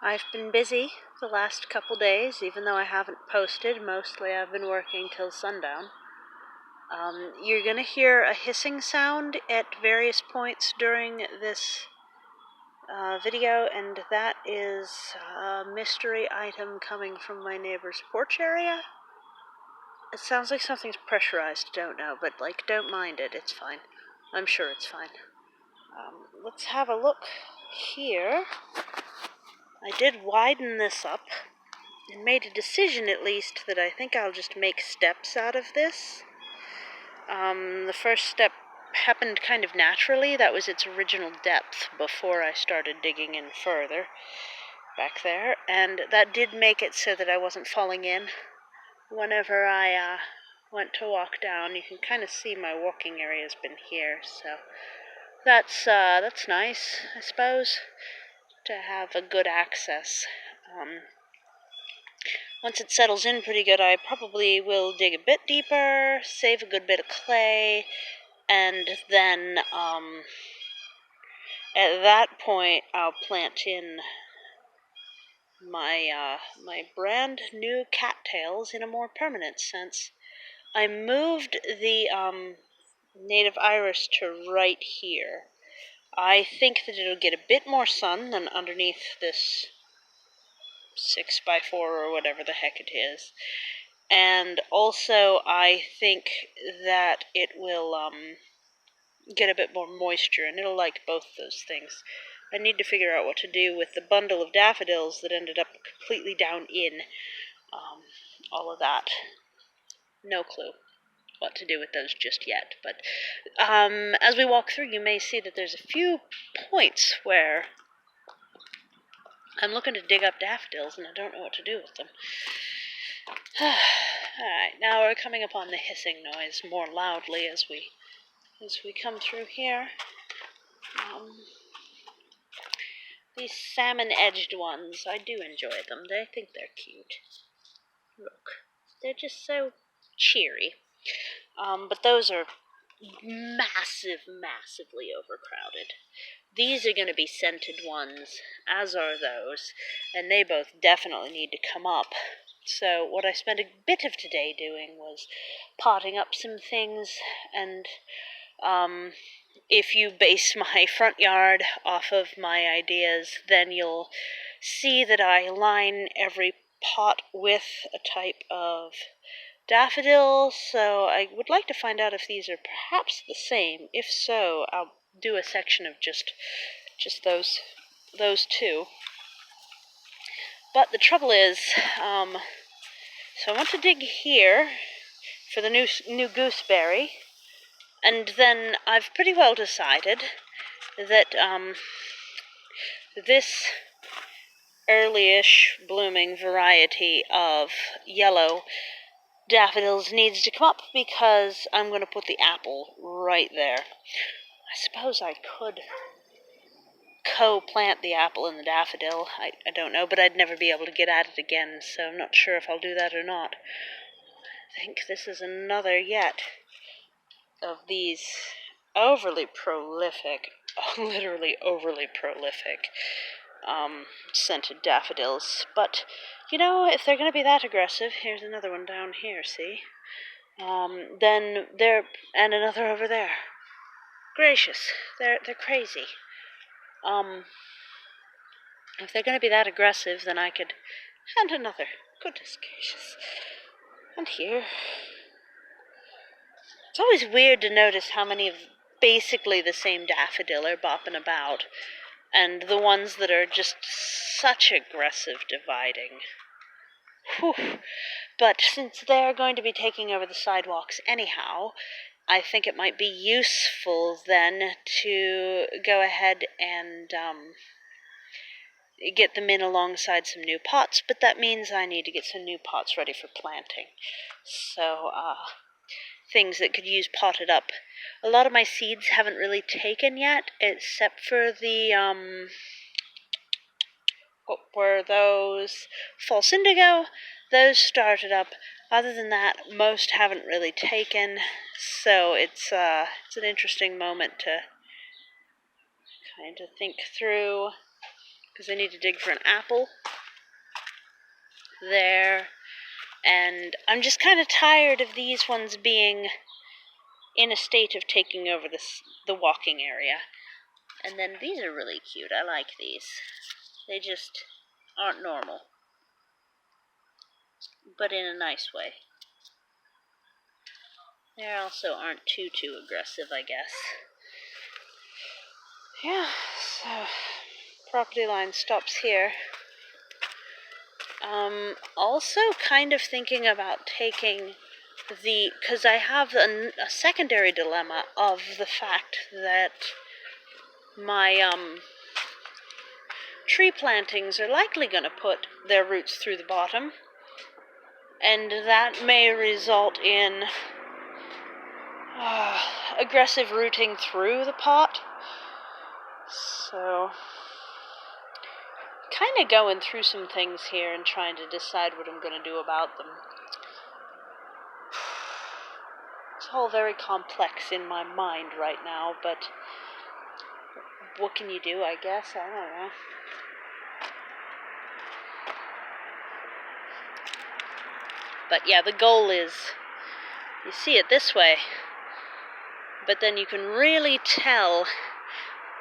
I've been busy the last couple days, even though I haven't posted. Mostly I've been working till sundown. You're going to hear a hissing sound at various points during this video, and that is a mystery item coming from my neighbor's porch area. It sounds like something's pressurized, don't know, but don't mind it, it's fine. I'm sure it's fine. Let's have a look here. I did widen this up and made a decision, at least, that I think I'll just make steps out of this. The first step happened kind of naturally. That was its original depth before I started digging in further back there, and that did make it so that I wasn't falling in whenever I went to walk down. You can kind of see my walking area has been here, so that's nice, I suppose, to have a good access. Once it settles in pretty good, I probably will dig a bit deeper, save a good bit of clay, and then at that point I'll plant in my brand new cattails in a more permanent sense. I moved the native iris to right here. I think that it'll get a bit more sun than underneath this 6x4 or whatever the heck it is. And also, I think that it will get a bit more moisture, and it'll like both those things. I need to figure out what to do with the bundle of daffodils that ended up completely down in. All of that. No clue what to do with those just yet. But as we walk through, you may see that there's a few points where I'm looking to dig up daffodils, and I don't know what to do with them. Alright, now we're coming upon the hissing noise more loudly as we come through here. These salmon-edged ones, I do enjoy them. I think they're cute. Look, they're just so cheery. But those are massively overcrowded. These are going to be scented ones, as are those, and they both definitely need to come up. So what I spent a bit of today doing was potting up some things, and if you base my front yard off of my ideas, then you'll see that I line every pot with a type of daffodil, so I would like to find out if these are perhaps the same. If so, I'll do a section of just those two. But the trouble is, so I want to dig here for the new gooseberry, and then I've pretty well decided that this early-ish blooming variety of yellow daffodils needs to come up because I'm going to put the apple right there. I suppose I could co-plant the apple and the daffodil. I don't know, but I'd never be able to get at it again, so I'm not sure if I'll do that or not. I think this is another yet of these overly prolific, literally overly prolific, scented daffodils. But, you know, if they're going to be that aggressive, here's another one down here, see? Then and another over there. Gracious, they're crazy. If they're going to be that aggressive, then I could... And another. Goodness gracious. And here. It's always weird to notice how many of basically the same daffodil are bopping about, and the ones that are just such aggressive dividing. Whew. But since they're going to be taking over the sidewalks anyhow, I think it might be useful then to go ahead and get them in alongside some new pots, but that means I need to get some new pots ready for planting. So, things that could use potted up. A lot of my seeds haven't really taken yet, except for the, what were those? False indigo. Those started up. Other than that, most haven't really taken, so it's an interesting moment to kind of think through because I need to dig for an apple. There. And I'm just kind of tired of these ones being in a state of taking over the walking area. And then these are really cute. I like these. They just aren't normal, but in a nice way. They also aren't too aggressive, I guess. Yeah, so property line stops here. Also kind of thinking about taking because I have a secondary dilemma of the fact that my tree plantings are likely going to put their roots through the bottom, and that may result in aggressive rooting through the pot. So, kind of going through some things here and trying to decide what I'm going to do about them. It's all very complex in my mind right now, but what can you do, I guess? I don't know. But yeah, the goal is, you see it this way, but then you can really tell.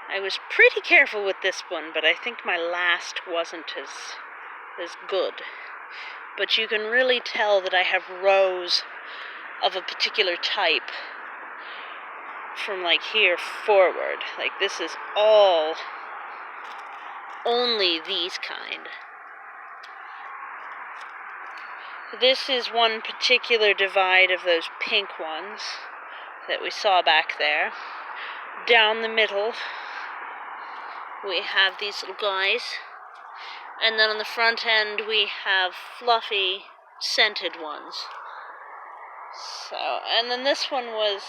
I was pretty careful with this one, but I think my last wasn't as good. But you can really tell that I have rows of a particular type from like here forward. Like this is all only these kind. This is one particular divide of those pink ones that we saw back there. Down the middle, we have these little guys. And then on the front end, we have fluffy, scented ones. So, and then this one was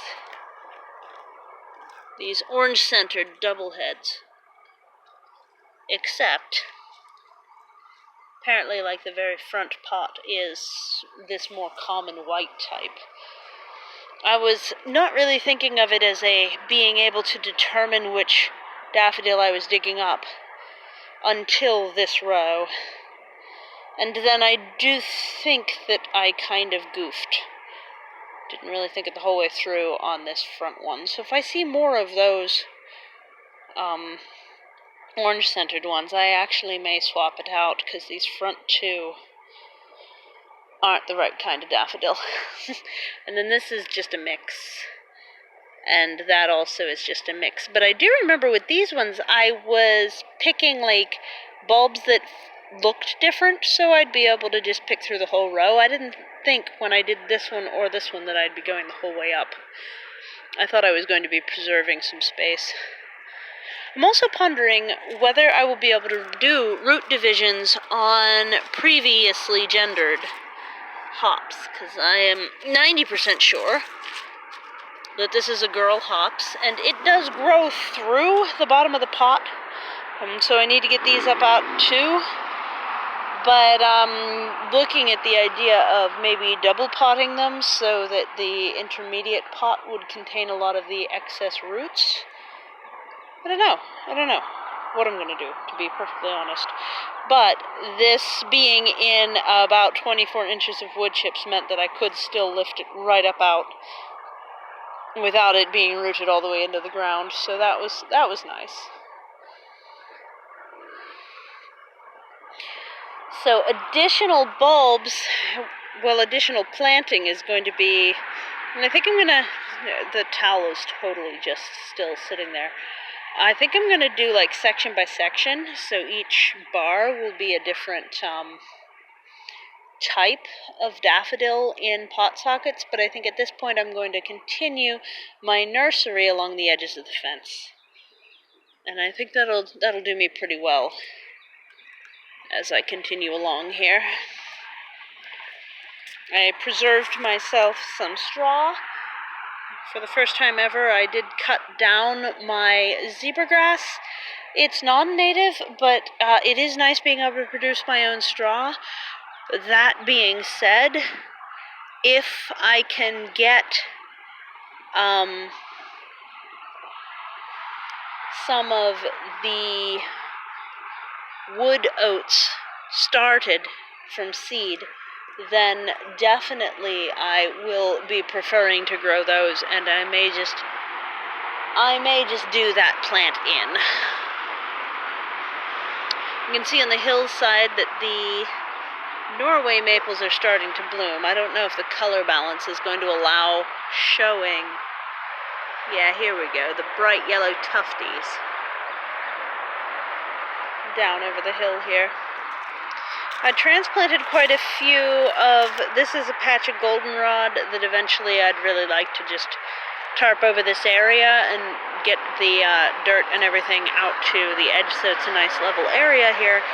these orange-centered double heads. Except, apparently like the very front pot is this more common white type. I was not really thinking of it as being able to determine which daffodil I was digging up until this row. And then I do think that I kind of goofed. Didn't really think it the whole way through on this front one. So if I see more of those orange-centered ones, I actually may swap it out, because these front two aren't the right kind of daffodil. And then this is just a mix. And that also is just a mix. But I do remember with these ones, I was picking like bulbs that looked different, so I'd be able to just pick through the whole row. I didn't think when I did this one or this one that I'd be going the whole way up. I thought I was going to be preserving some space. I'm also pondering whether I will be able to do root divisions on previously gendered hops, because I am 90% sure that this is a girl hops, and it does grow through the bottom of the pot, so I need to get these up out too. But looking at the idea of maybe double potting them so that the intermediate pot would contain a lot of the excess roots. I don't know what I'm going to do, to be perfectly honest. But this being in about 24 inches of wood chips meant that I could still lift it right up out without it being rooted all the way into the ground, so that was nice. So additional bulbs, well, additional planting is going to be, and I think I'm going to, the towel is totally just still sitting there. I think I'm going to do like section by section, so each bar will be a different type of daffodil in pot sockets, but I think at this point I'm going to continue my nursery along the edges of the fence. And I think that'll do me pretty well as I continue along here. I preserved myself some straw. For the first time ever, I did cut down my zebra grass. It's non-native, but it is nice being able to produce my own straw. That being said, if I can get some of the wood oats started from seed, then definitely I will be preferring to grow those, and I may just do that plant in. You can see on the hillside that the Norway maples are starting to bloom. I don't know if the color balance is going to allow showing. Yeah, here we go, the bright yellow tufties down over the hill here. I transplanted quite a few of, this is a patch of goldenrod that eventually I'd really like to just tarp over this area and get the dirt and everything out to the edge so it's a nice level area here,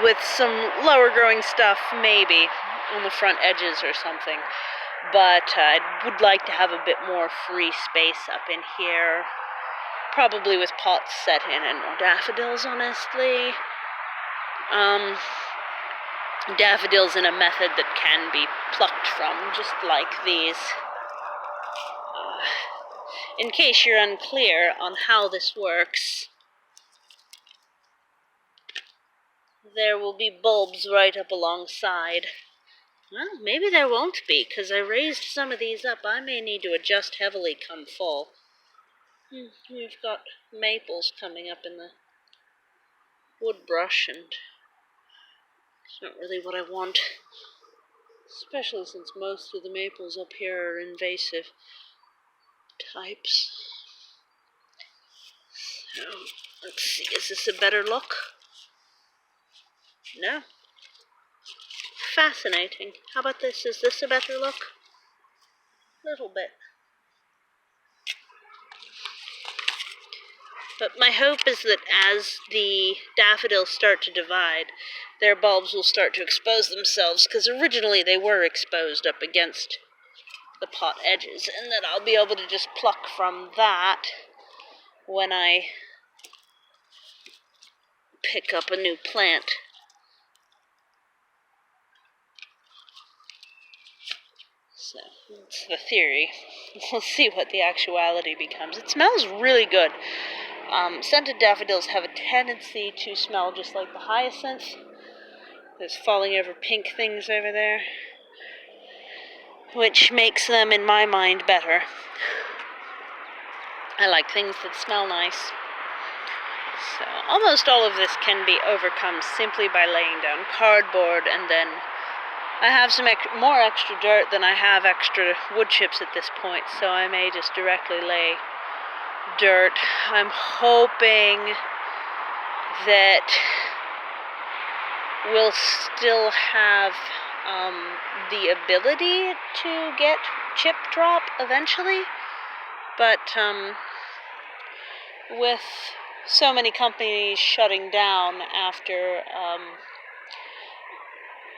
with some lower growing stuff maybe on the front edges or something. But I would like to have a bit more free space up in here, probably with pots set in and more daffodils, honestly. Daffodils in a method that can be plucked from, just like these. In case you're unclear on how this works, there will be bulbs right up alongside. Well, maybe there won't be, because I raised some of these up. I may need to adjust heavily come fall. We've got maples coming up in the wood brush, and it's not really what I want, especially since most of the maples up here are invasive types. So, let's see, is this a better look? No. Fascinating. How about this? Is this a better look? A little bit. But my hope is that as the daffodils start to divide, their bulbs will start to expose themselves, because originally they were exposed up against the pot edges, and that I'll be able to just pluck from that when I pick up a new plant. So, that's the theory. We'll see what the actuality becomes. It smells really good. Scented daffodils have a tendency to smell just like the hyacinth. There's falling over pink things over there, which makes them, in my mind, better. I like things that smell nice. So, almost all of this can be overcome simply by laying down cardboard, and then I have some more extra dirt than I have extra wood chips at this point, so I may just directly lay dirt. I'm hoping that we'll still have the ability to get chip drop eventually, but with so many companies shutting down after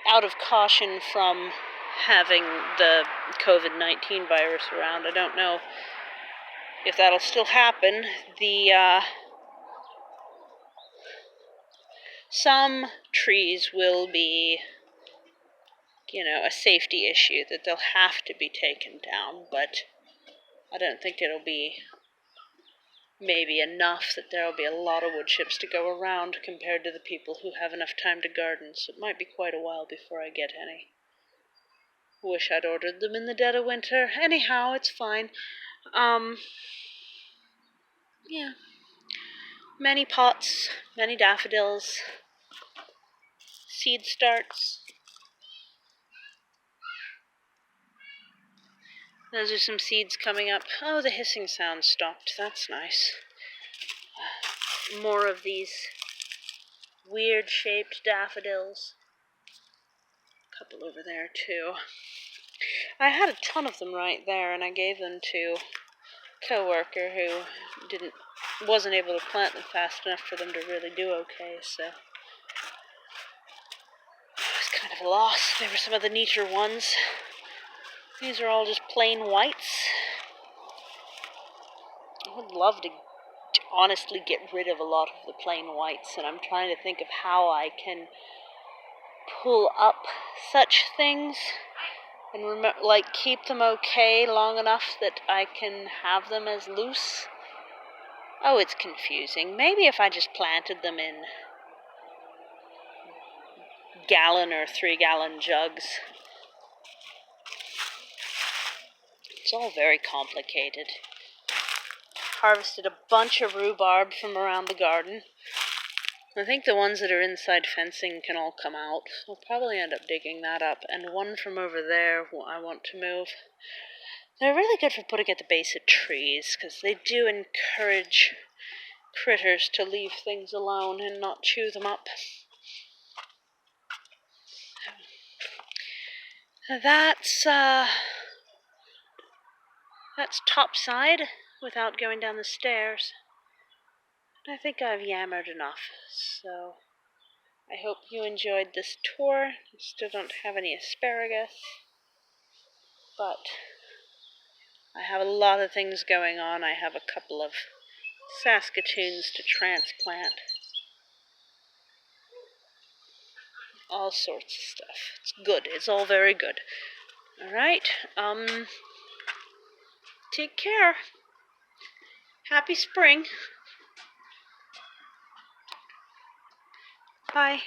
out of caution from having the COVID-19 virus around, I don't know if that'll still happen. Some trees will be, a safety issue that they'll have to be taken down, but I don't think it'll be maybe enough that there'll be a lot of wood chips to go around compared to the people who have enough time to garden, so it might be quite a while before I get any. Wish I'd ordered them in the dead of winter. Anyhow, it's fine. Yeah. Many pots, many daffodils, seed starts. Those are some seeds coming up. Oh, the hissing sound stopped. That's nice. More of these weird-shaped daffodils. A couple over there, too. I had a ton of them right there, and I gave them to a coworker who wasn't able to plant them fast enough for them to really do okay, so it was kind of a loss. There were some of the neater ones. These are all just plain whites. I would love to honestly get rid of a lot of the plain whites, and I'm trying to think of how I can pull up such things and keep them okay long enough that I can have them as loose. Oh, it's confusing. Maybe if I just planted them in gallon or 3-gallon jugs. It's all very complicated. Harvested a bunch of rhubarb from around the garden. I think the ones that are inside fencing can all come out. We'll probably end up digging that up. And one from over there I want to move. They're really good for putting at the base of trees, because they do encourage critters to leave things alone and not chew them up. That's top side without going down the stairs. I think I've yammered enough, so I hope you enjoyed this tour. I still don't have any asparagus, but I have a lot of things going on. I have a couple of Saskatoons to transplant. All sorts of stuff. It's good. It's all very good. Alright, take care. Happy spring. Bye.